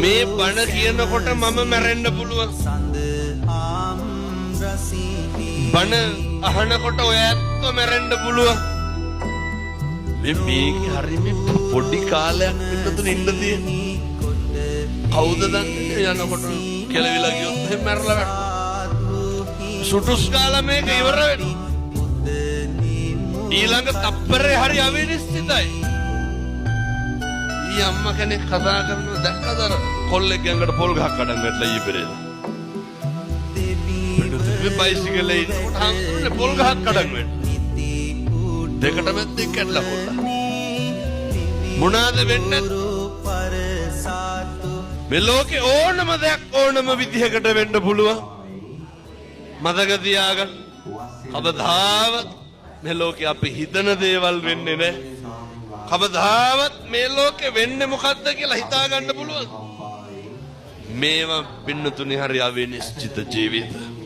මේ බණ කියනකොට මම මැරෙන්න පුළුවන්. බණ අහනකොට ඔය ඇත්තෝ මැරෙන්න පුළුවන්. මේක හරි මේ පොඩි කාලයක් පිටතුන ඉන්න තියෙන්නේ. කවුද දන්නේ යනකොට කෙලවිලා ගියොත් එහෙම මැරලා වැටෙනවා. සුටුස් කාලා මේක ඉවර වෙනවා. ඊළඟ තප්පරේ හරි අවිනිශ්චිතයි. ඊ අම්මා කෙනෙක් කතා කරනවා දැක්කද අර කොල්ලෙක් ගඟට පොල් ගහක් කඩන් වැටලා ඊ පෙරේද. මේ බයිසිකලේ ඉන්නකොට හම්බුනේ පොල් ගහක් කඩන් වැටලා. දෙකට මැද්දෙන් කැඩලා පොල්ලා. මොනවාද වෙන්නේ? මේ ලෝකේ ඕනම දෙයක් ඕනම විදිහකට වෙන්න පුළුවන්. මතක තියාගන්න. කවදාවත් මේ ලෝකේ අපි හිතන දේවල් වෙන්නේ නැහැ. කවදාවත් මේ ලෝකේ වෙන්නේ මොකද්ද කියලා හිතා ගන්න පුළුවන්. මේවා පින්නතුනේ හරි අවිනිශ්චිත ජීවිත.